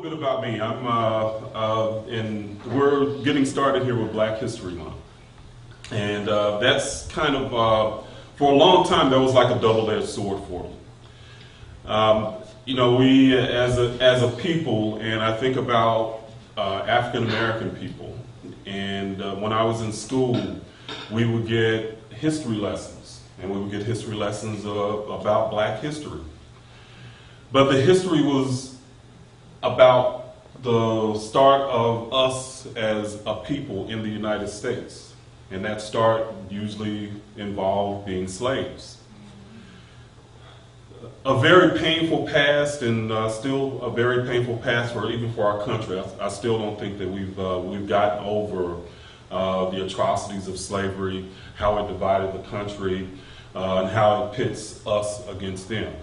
little bit about me. We're getting started here with Black History Month. And that's kind of, for a long time, that was like a double-edged sword for me. We as a people, and I think about African-American people, and when I was in school, we would get history lessons, and we would get history lessons about Black history. But the history was about the start of us as a people in the United States. And that start usually involved being slaves. A very painful past, and still a very painful past even for our country. I still don't think that we've gotten over the atrocities of slavery, how it divided the country, and how it pits us against them.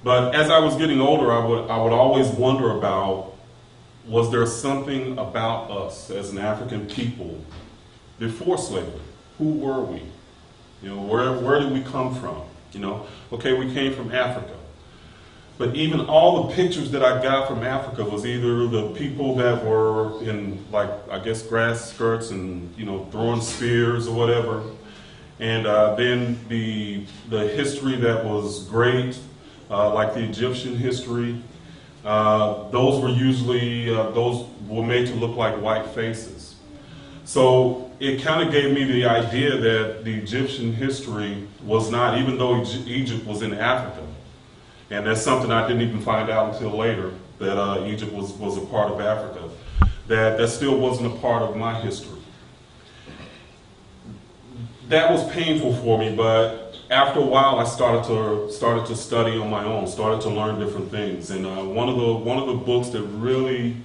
But as I was getting older, I would always wonder about, was there something about us as an African people before slavery? Who were we? Where did we come from? Okay, we came from Africa. But even all the pictures that I got from Africa was either the people that were in, grass skirts and, throwing spears or whatever. And then the history that was great, like the Egyptian history, those were usually, those were made to look like white faces. So it kind of gave me the idea that the Egyptian history was not, even though Egypt was in Africa, and that's something I didn't even find out until later, that Egypt was a part of Africa, that still wasn't a part of my history. That was painful for me, but after a while, I started to study on my own, started to learn different things. And one of the books that really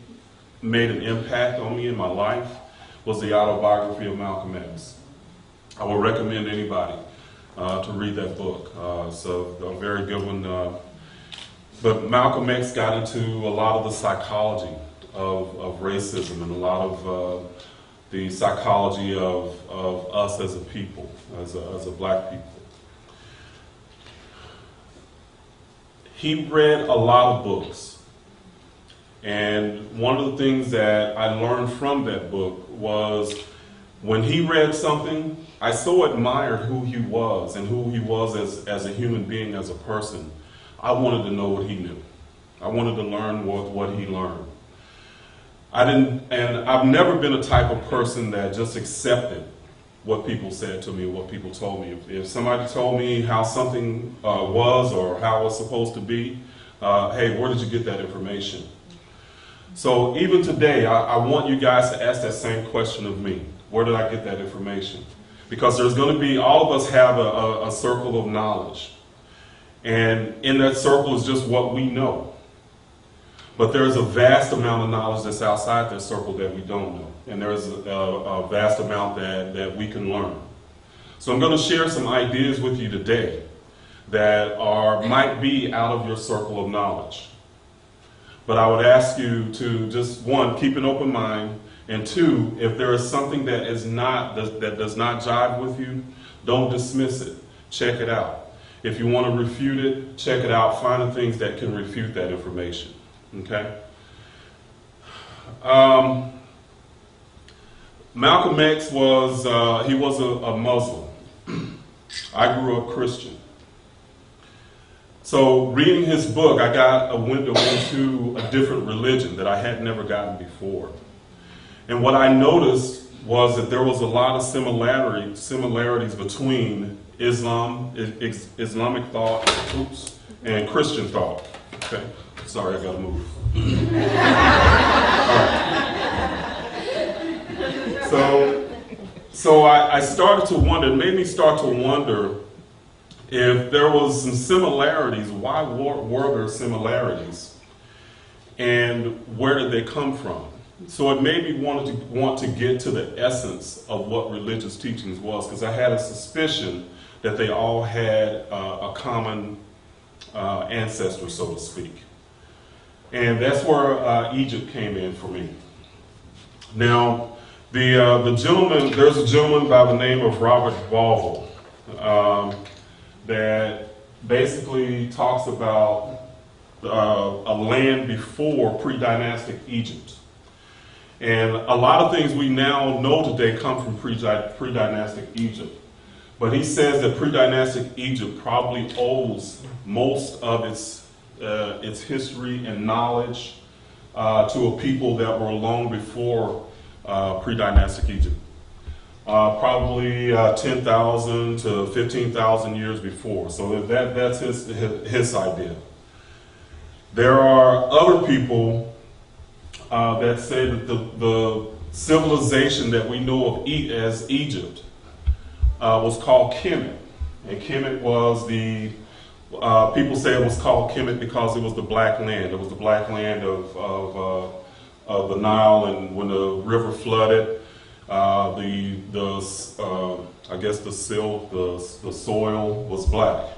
made an impact on me in my life was the autobiography of Malcolm X. I would recommend anybody to read that book. It's a very good one. But Malcolm X got into a lot of the psychology of racism and a lot of the psychology of us as a people, as a Black people. He read a lot of books, and one of the things that I learned from that book was when he read something, I so admired who he was and who he was as a human being, as a person. I wanted to know what he knew. I wanted to learn what he learned. I've never been a type of person that just accepted what people said to me, or what people told me. If somebody told me how something was or how it was supposed to be, hey, where did you get that information? So even today, I want you guys to ask that same question of me. Where did I get that information? Because there's going to be, all of us have a circle of knowledge. And in that circle is just what we know. But there's a vast amount of knowledge that's outside that circle that we don't know. And there's a vast amount that we can learn. So I'm going to share some ideas with you today that might be out of your circle of knowledge. But I would ask you to just, one, keep an open mind, and two, if there is something that does not jive with you, don't dismiss it. Check it out. If you want to refute it, check it out. Find the things that can refute that information. Okay? Malcolm X was a Muslim. I grew up Christian. So reading his book, I got a window into a different religion that I had never gotten before. And what I noticed was that there was a lot of similarities between Islamic thought, and Christian thought. Okay, sorry, I gotta move. All right. So I started to wonder, it made me start to wonder if there was some similarities. Why were there similarities? And where did they come from? So it made me want to get to the essence of what religious teachings was, because I had a suspicion that they all had a common ancestor, so to speak. And that's where Egypt came in for me. Now, there's a gentleman by the name of Robert Bauval that basically talks about a land before pre-dynastic Egypt. And a lot of things we now know today come from pre-dynastic Egypt. But he says that pre-dynastic Egypt probably owes most of its history and knowledge to a people that were long before pre-dynastic Egypt. Probably 10,000 to 15,000 years before. So that's his idea. There are other people that say that the civilization that we know of as Egypt was called Kemet. And Kemet was people say it was called Kemet because it was the Black Land. It was the Black Land of the Nile, and when the river flooded, I guess the soil was black.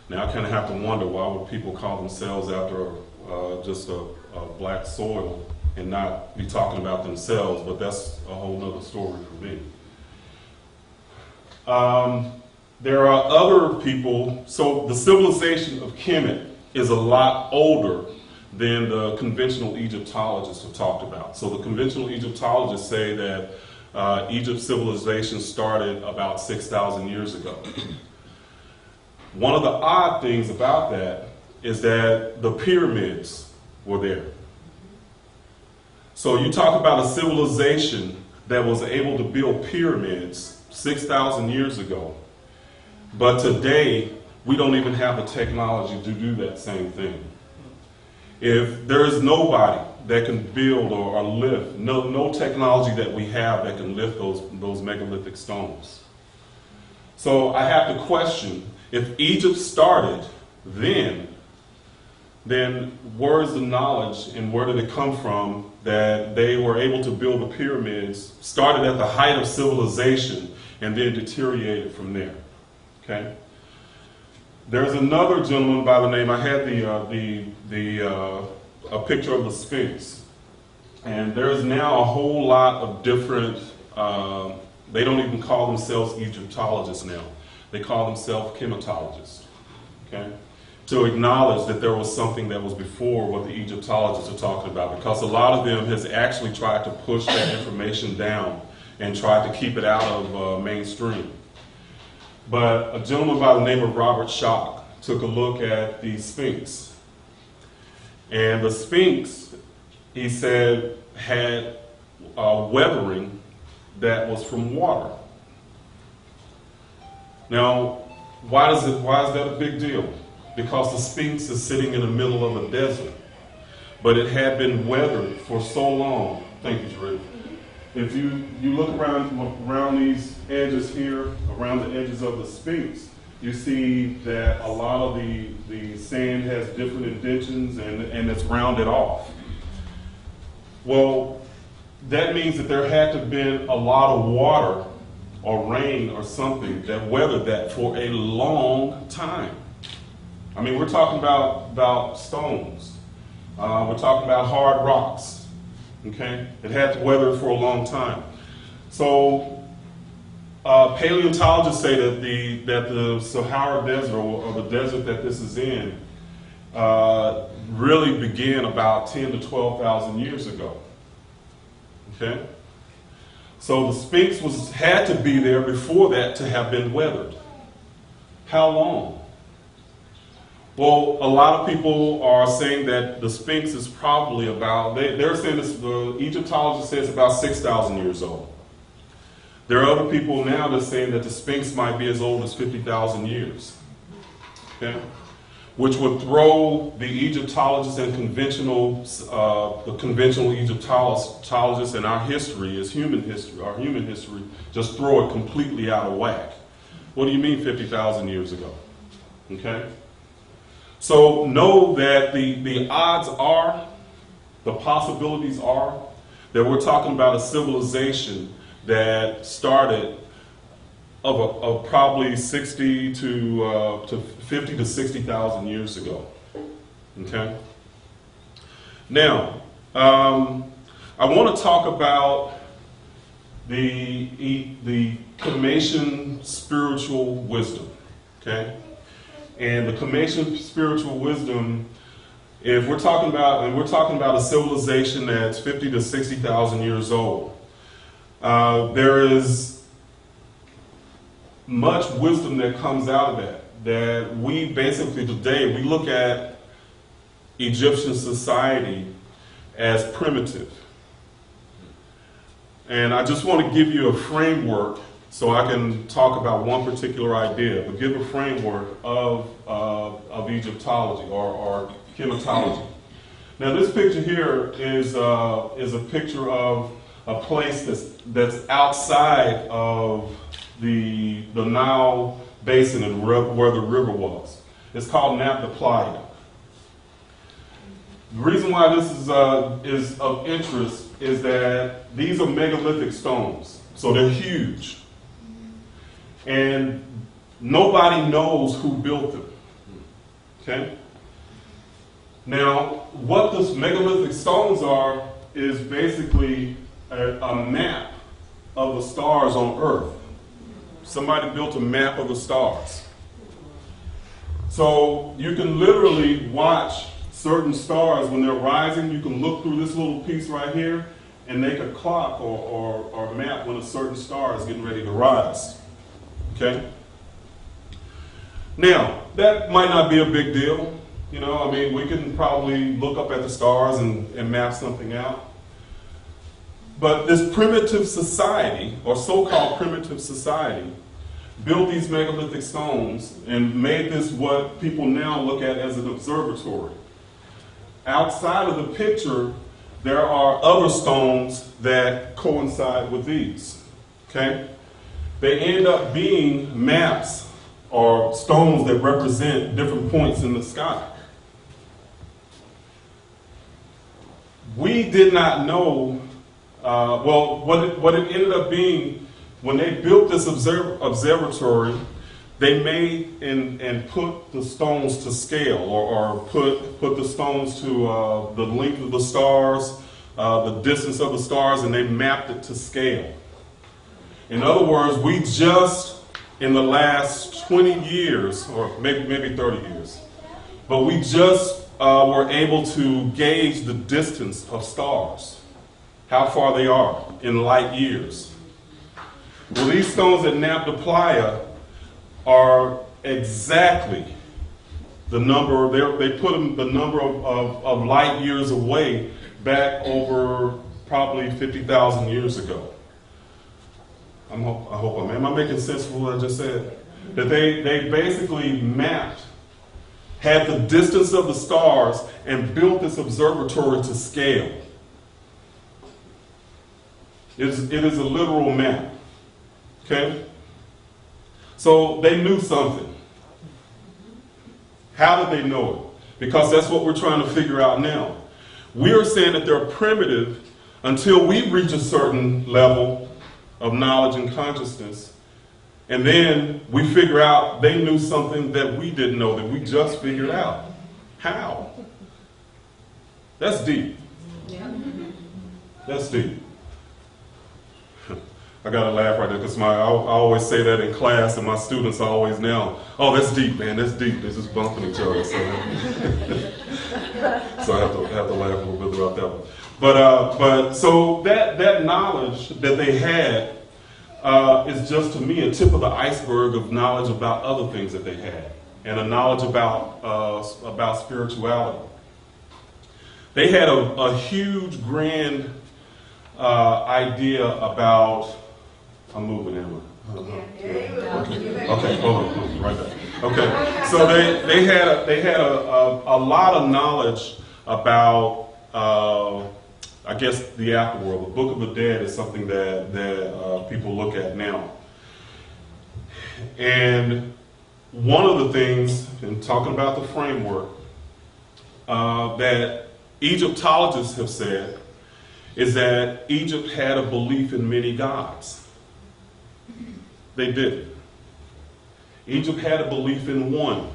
Now I kind of have to wonder, why would people call themselves after just a black soil and not be talking about themselves? But that's a whole nother story for me. There are other people, so the civilization of Kemet is a lot older than the conventional Egyptologists have talked about. So the conventional Egyptologists say that Egypt's civilization started about 6,000 years ago. One of the odd things about that is that the pyramids were there. So you talk about a civilization that was able to build pyramids 6,000 years ago, but today we don't even have the technology to do that same thing. If there is nobody that can build or lift, no technology that we have that can lift those megalithic stones. So I have to question, if Egypt started then where is the knowledge and where did it come from that they were able to build the pyramids, started at the height of civilization, and then deteriorated from there? Okay. There's another gentleman by the name, I had a picture of the Sphinx, and there's now a whole lot of different, they don't even call themselves Egyptologists now. They call themselves chematologists, okay? To acknowledge that there was something that was before what the Egyptologists are talking about, because a lot of them has actually tried to push that information down and tried to keep it out of mainstream. But a gentleman by the name of Robert Schoch took a look at the Sphinx. And the Sphinx, he said, had weathering that was from water. Now, why is that a big deal? Because the Sphinx is sitting in the middle of a desert, but it had been weathered for so long. Thank you, Jerry. If you look around these edges here, around the edges of the Sphinx, you see that a lot of the sand has different indentions and it's rounded off. Well, that means that there had to have been a lot of water or rain or something that weathered that for a long time. I mean, we're talking about stones. We're talking about hard rocks. Okay? It had to weather for a long time. So paleontologists say that the Sahara Desert, or the desert that this is in, really began about 10 to 12,000 years ago. Okay? So the Sphinx had to be there before that to have been weathered. How long? Well, a lot of people are saying that the Sphinx is probably about, they're saying this, the Egyptologists say it's about 6,000 years old. There are other people now that are saying that the Sphinx might be as old as 50,000 years. Okay? Which would throw the Egyptologists and the conventional Egyptologists and our history, our human history, just throw it completely out of whack. What do you mean 50,000 years ago? Okay? So know that the odds are, the possibilities are, that we're talking about a civilization that started of probably 60 to 50 to 60,000 years ago. Okay? Now, I want to talk about the Comation spiritual wisdom. Okay? And the Comation spiritual wisdom If we're talking about, and we're talking about a civilization that's 50 to 60,000 years old, there is much wisdom that comes out of that. That we basically today, we look at Egyptian society as primitive. And I just want to give you a framework so I can talk about one particular idea, but give a framework of Egyptology or chematology. Now this picture here is a picture of a place that's outside of the Nile Basin and where the river was. It's called Nap de Playa. The reason why this is of interest is that these are megalithic stones, so they're huge. And nobody knows who built them. Okay? Now, what those megalithic stones are is basically a map of the stars on Earth. Somebody built a map of the stars. So you can literally watch certain stars when they're rising. You can look through this little piece right here and make a clock or map when a certain star is getting ready to rise. Okay? Now, that might not be a big deal. You know, I mean, we can probably look up at the stars and map something out. But this primitive society, or so-called primitive society, built these megalithic stones and made this what people now look at as an observatory. Outside of the picture, there are other stones that coincide with these. Okay? They end up being maps or stones that represent different points in the sky. We did not know, what it ended up being, when they built this observatory, they made and put the stones to scale, or put the stones to the length of the stars, the distance of the stars, and they mapped it to scale. In other words, we just, in the last 20 years, or maybe 30 years, but we just were able to gauge the distance of stars, how far they are in light years. Well, these stones at Nap de Playa are exactly the number, they put them the number of light years away back over probably 50,000 years ago. Am I making sense of what I just said? That they basically mapped, had the distance of the stars, and built this observatory to scale. It is a literal map. Okay? So they knew something. How did they know it? Because that's what we're trying to figure out now. We are saying that they're primitive until we reach a certain level of knowledge and consciousness. And then we figure out they knew something that we didn't know, that we just figured out. How? That's deep. Yeah. That's deep. I got to laugh right there because I always say that in class, and my students always now, oh, that's deep, man, that's deep. They're just bumping each other. So I have to laugh a little bit about that one. But so that knowledge that they had is just, to me, a tip of the iceberg of knowledge about other things that they had, and a knowledge about spirituality. They had a huge, grand idea about. I'm moving, Emma. Okay, hold on, right there. Okay, so they had a lot of knowledge about, I guess, the afterworld. The Book of the Dead is something that people look at now. And one of the things, in talking about the framework, that Egyptologists have said is that Egypt had a belief in many gods. They did. Egypt had a belief in one,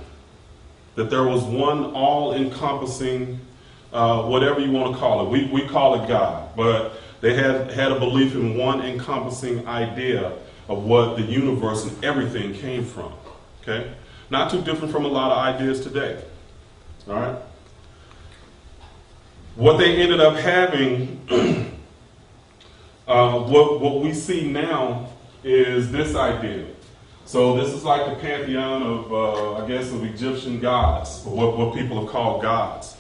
that there was one all-encompassing, whatever you want to call it. We call it God, but they had a belief in one encompassing idea of what the universe and everything came from. Okay? Not too different from a lot of ideas today. All right? what they ended up having, what we see now is this idea. So this is like the pantheon of, I guess, of Egyptian gods, or what people have called gods.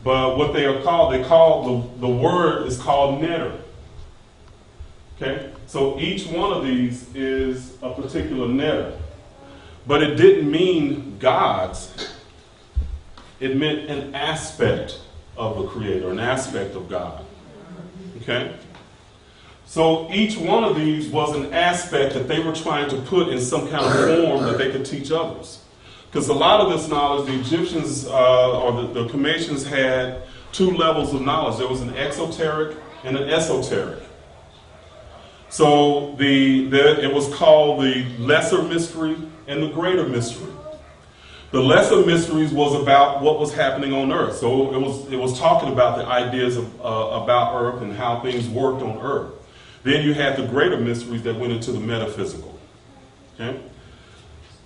But what they are called, the word is called netter. Okay? So each one of these is a particular netter. But it didn't mean gods. It meant an aspect of the Creator, an aspect of God. Okay? So each one of these was an aspect that they were trying to put in some kind of form that they could teach others. Because a lot of this knowledge, the Egyptians or the Cometians had two levels of knowledge. There was an exoteric and an esoteric. So it was called the lesser mystery and the greater mystery. The lesser mysteries was about what was happening on earth. So it was talking about the ideas about earth and how things worked on earth. Then you had the greater mysteries that went into the metaphysical. Okay?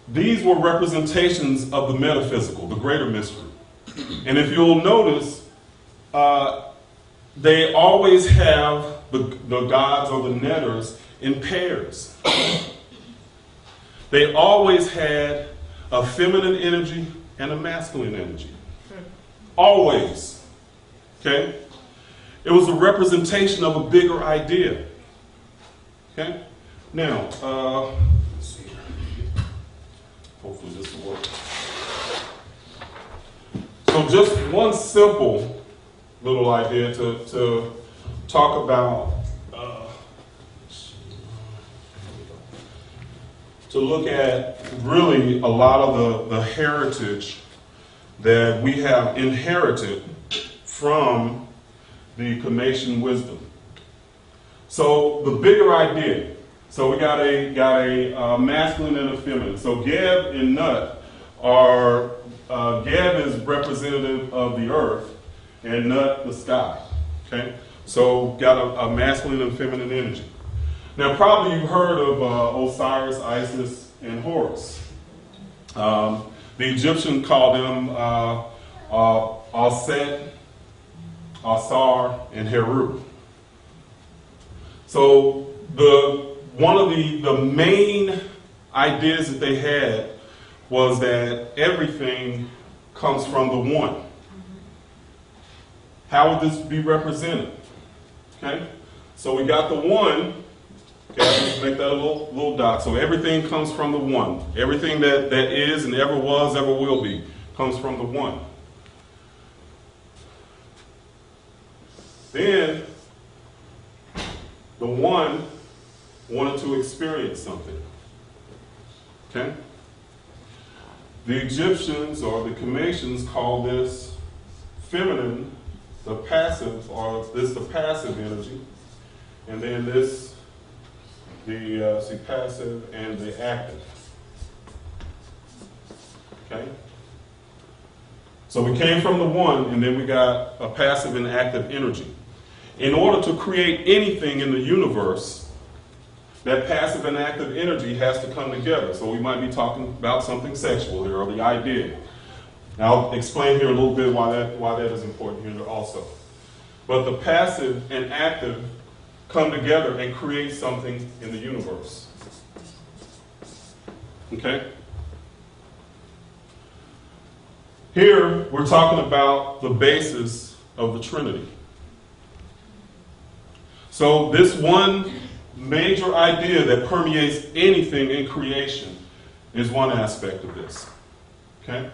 These were representations of the metaphysical, the greater mystery. And if you'll notice, they always have the gods or the netters in pairs. They always had a feminine energy and a masculine energy. Always. Okay? It was a representation of a bigger idea. Okay? Now, let's see. Hopefully this will work. So just one simple little idea to talk about, to look at really a lot of the heritage that we have inherited from the Cometian wisdom. So the bigger idea. So we got a masculine and a feminine. So Geb and Nut are, Geb is representative of the earth and Nut the sky. Okay? So got a masculine and feminine energy. Now probably you've heard of Osiris, Isis, and Horus. The Egyptian called them Aset, Asar, and Heru. So one of the main ideas that they had was that everything comes from the one. How would this be represented? Okay, so we got the one. Okay, I'll just make that a little dot. So everything comes from the one. Everything that is and ever was, ever will be, comes from the one. Then the one wanted to experience something. Okay? The Egyptians or the Cometians call this feminine, the passive, or this the passive energy, and then this the passive and the active. Okay? So we came from the one, and then we got a passive and active energy. In order to create anything in the universe, that passive and active energy has to come together. So we might be talking about something sexual here, or the idea. Now, I'll explain here a little bit why that is important here also. But the passive and active come together and create something in the universe. Okay? Here, we're talking about the basis of the Trinity. So this one major idea that permeates anything in creation is one aspect of this. Okay?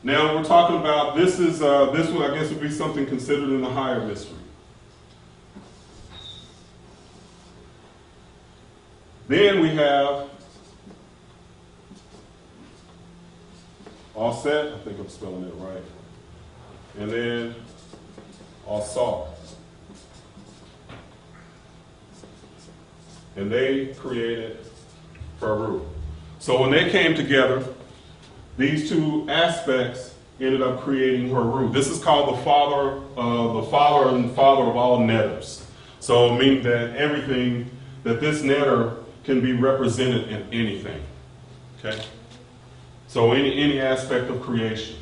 Now we're talking about this would, I guess, would be something considered in the higher mystery. Then we have Aset, I think I'm spelling it right, and then Asar. And they created Peru. So when they came together, these two aspects ended up creating Heru. This is called the father and father of all netters. So meaning that everything, that this netter can be represented in anything. Okay? So any aspect of creation.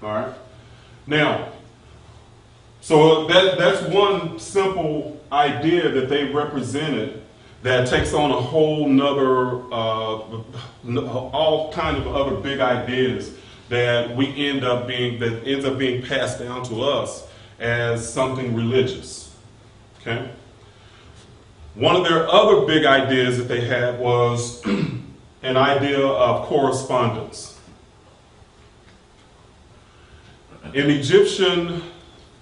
All right? Now, so that's one simple idea that they represented that takes on a whole nother, all kind of other big ideas that ends up being passed down to us as something religious. Okay? One of their other big ideas that they had was an idea of correspondence. In Egyptian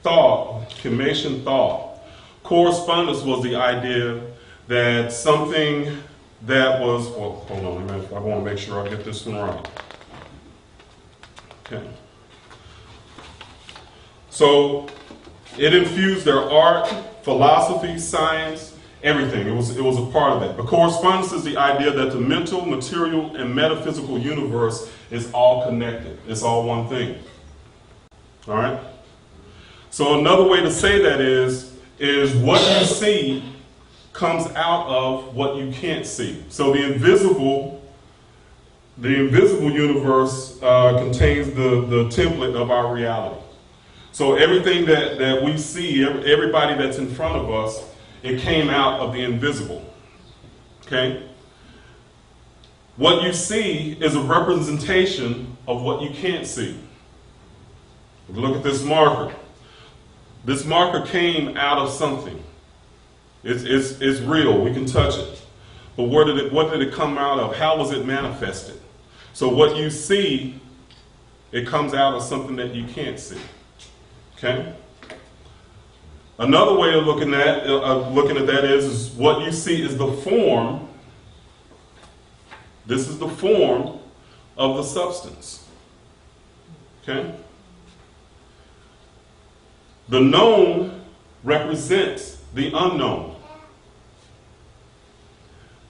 thought, Kemetic thought, correspondence was the idea that something that was, well, hold on a minute, I want to make sure I get this one right. Okay. So it infused their art, philosophy, science, everything. It was a part of that. But correspondence is the idea that the mental, material, and metaphysical universe is all connected. It's all one thing. All right? So another way to say that is what you see comes out of what you can't see. So the invisible universe contains the template of our reality. So everything that we see, everybody that's in front of us, it came out of the invisible. Okay? What you see is a representation of what you can't see. Look at this marker. This marker came out of something. It's real. We can touch it. But what did it come out of? How was it manifested? So what you see, it comes out of something that you can't see. Okay? Another way of looking at that is what you see is the form. This is the form of the substance. Okay? The known represents the unknown.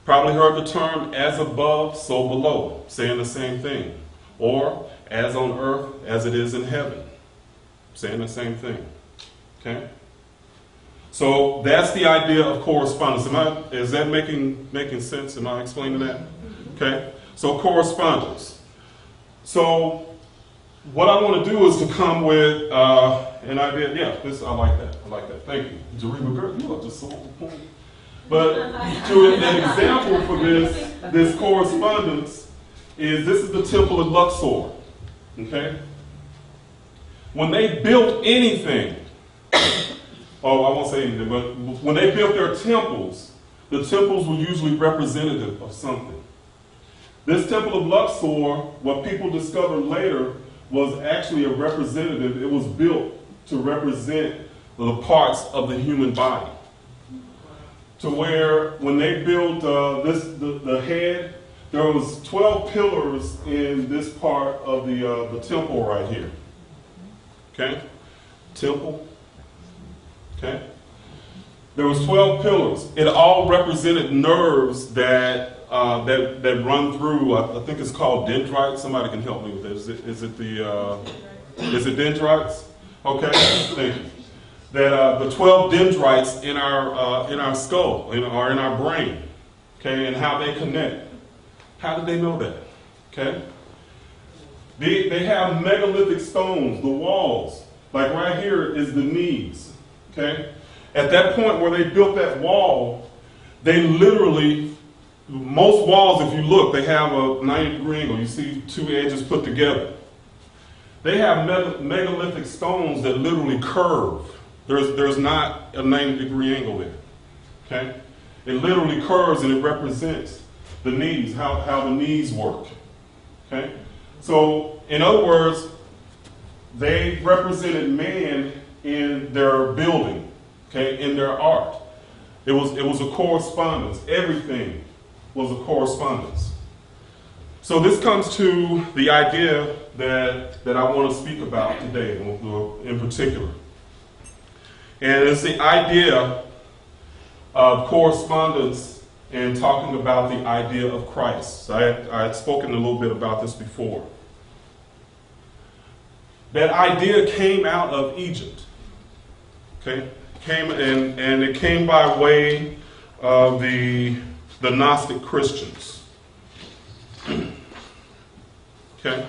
Probably heard the term as above, so below, saying the same thing. Or as on earth, as it is in heaven, saying the same thing. Okay? So that's the idea of correspondence. Is that making sense? Am I explaining that? Okay? So correspondence. So what I want to do is to come with an idea. Yeah, I like that. I like that. Thank you. Jareba, girl, you are just so on point. But to an example for this correspondence this is the temple of Luxor. Okay? When they built anything, I won't say anything, but when they built their temples, the temples were usually representative of something. This temple of Luxor, what people discovered later, was actually a representative. It was built to represent the parts of the human body. To where when they built the head, there was 12 pillars in this part of the temple right here. Okay? Temple. Okay? There was 12 pillars. It all represented nerves that run through. I think it's called dendrites. Somebody can help me with this. Is it dendrites? Okay, thank you. That the 12 dendrites in our skull, or in our brain. Okay, and how they connect. How did they know that? Okay. They have megalithic stones, the walls. Like right here is the knees. Okay? At that point where they built that wall, they literally, most walls, if you look, they have a 90-degree angle. You see two edges put together. They have megalithic stones that literally curve. There's not a 90-degree angle there. Okay? It literally curves and it represents the knees, how the knees work. Okay? So, in other words, they represented man in their building, okay, in their art. It was a correspondence. Everything was a correspondence. So this comes to the idea that I want to speak about today in particular. And it's the idea of correspondence and talking about the idea of Christ. So I had spoken a little bit about this before. That idea came out of Egypt. Okay? And it came by way of the Gnostic Christians. Okay?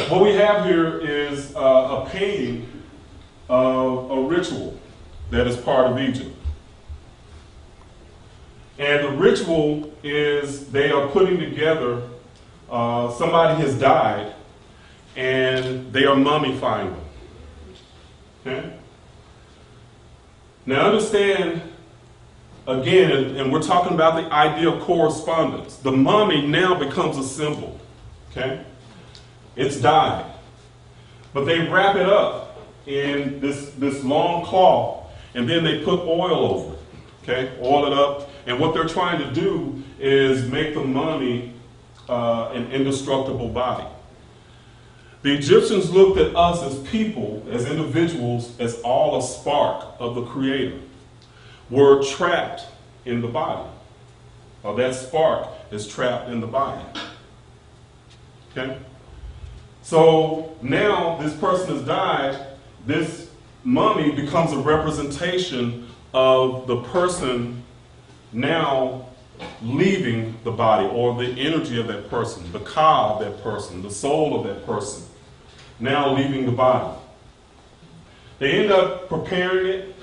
what we have here is a painting of a ritual that is part of Egypt. And the ritual is they are putting together, somebody has died, and they are mummifying them. Okay? Now understand, again, and we're talking about the idea of correspondence. The mummy now becomes a symbol. Okay? It's died. But they wrap it up in this long cloth, and then they put oil over it. Okay? Oil it up. And what they're trying to do is make the mummy an indestructible body. The Egyptians looked at us as people, as individuals, as all a spark of the Creator. We're trapped in the body. Or that spark is trapped in the body. Okay? So now this person has died. This mummy becomes a representation of the person now leaving the body, or the energy of that person, the ka of that person, the soul of that person, now leaving the body. They end up preparing it,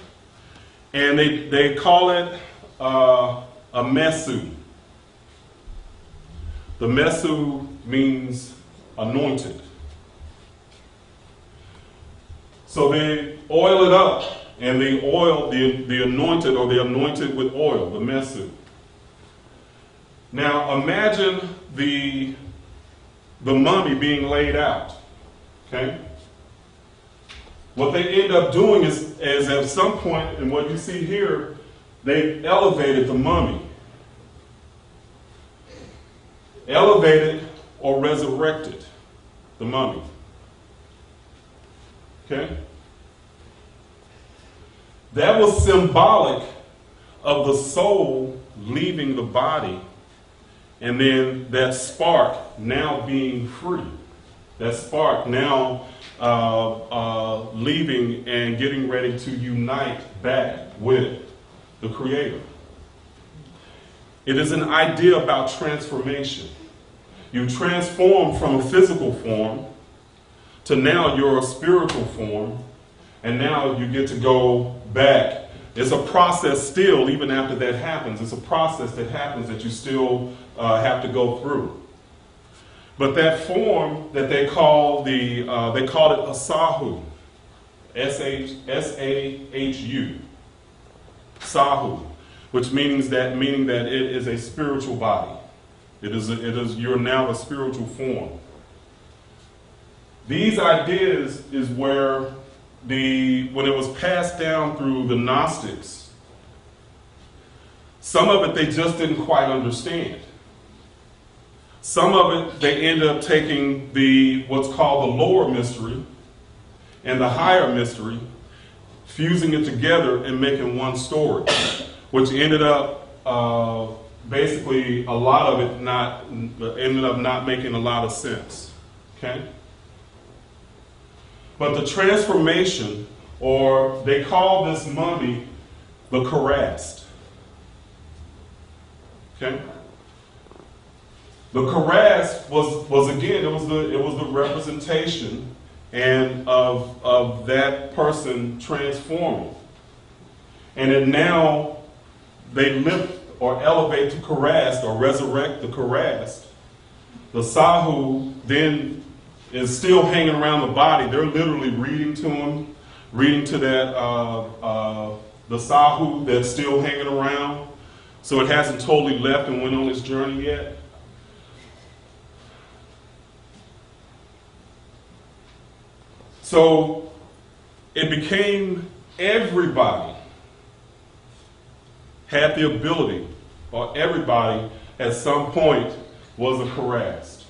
and they call it a mesu. The mesu means anointed. So they oil it up, and they oil the anointed, or the anointed with oil, the mesu. Now imagine the mummy being laid out. Okay? What they end up doing is at some point, and what you see here, they elevated the mummy. Elevated or resurrected the mummy. Okay? That was symbolic of the soul leaving the body, and then that spark now being free. That spark now leaving and getting ready to unite back with the Creator. It is an idea about transformation. You transform from a physical form to now you're a spiritual form, and now you get to go back. It's a process still, even after that happens. It's a process that happens that you still have to go through. But that form that they call they call it Asahu, S-A-H-U, Sahu, which meaning that it is a spiritual body. You're now a spiritual form. These ideas is where when it was passed down through the Gnostics, some of it they just didn't quite understand. Some of it they ended up taking what's called the lower mystery and the higher mystery, fusing it together and making one story, which ended up basically a lot of it ended up not making a lot of sense. Okay? But the transformation, or they call this mummy the Karast. Okay? The Karast was again, it was the representation and of that person transforming. And then now they lift or elevate the Karast or resurrect the Karast. The Sahu then is still hanging around the body. They're literally reading to him, reading to that the Sahu that's still hanging around. So it hasn't totally left and went on its journey yet. So it became everybody had the ability, or everybody at some point was a Karast.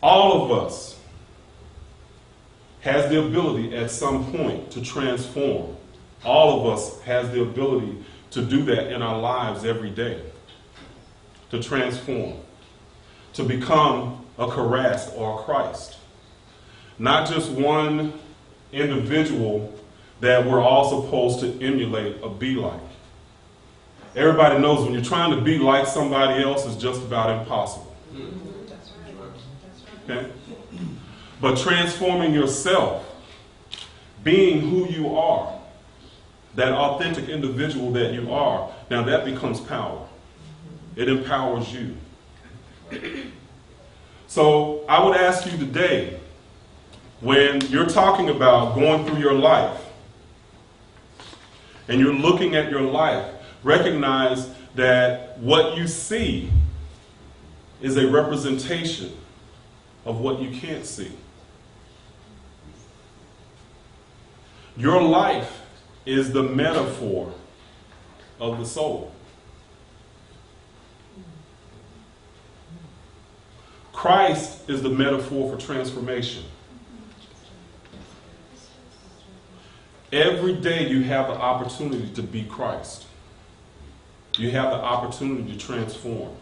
All of us has the ability at some point to transform. All of us has the ability to do that in our lives every day. To transform. To become a Karast or a Christ. Not just one individual that we're all supposed to emulate or be like. Everybody knows when you're trying to be like somebody else, it's just about impossible. Okay? But transforming yourself, being who you are, that authentic individual that you are, now that becomes power. It empowers you. So I would ask you today, when you're talking about going through your life and you're looking at your life, recognize that what you see is a representation of what you can't see. Your life is the metaphor of the soul. Christ is the metaphor for transformation. Every day you have the opportunity to be Christ. You have the opportunity to transform.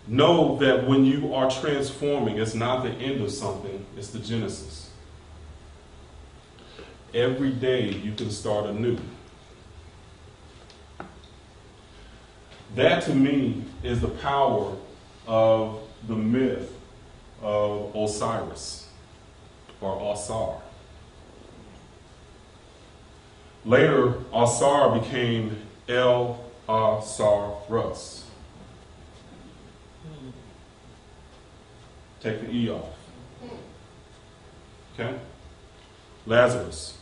Know that when you are transforming, it's not the end of something, it's the genesis. Every day you can start anew. That to me is the power of the myth of Osiris or Osar. Later, Osar became El-Asar-Rus. Take the E off. Okay? Lazarus,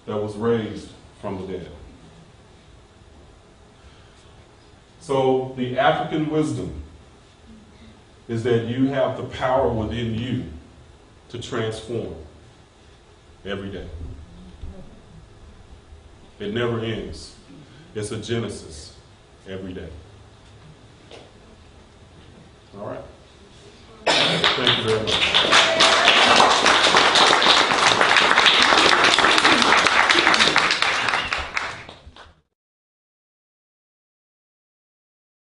that was raised from the dead. So the African wisdom is that you have the power within you to transform every day. It never ends. It's a genesis every day. All right. Thank you very much.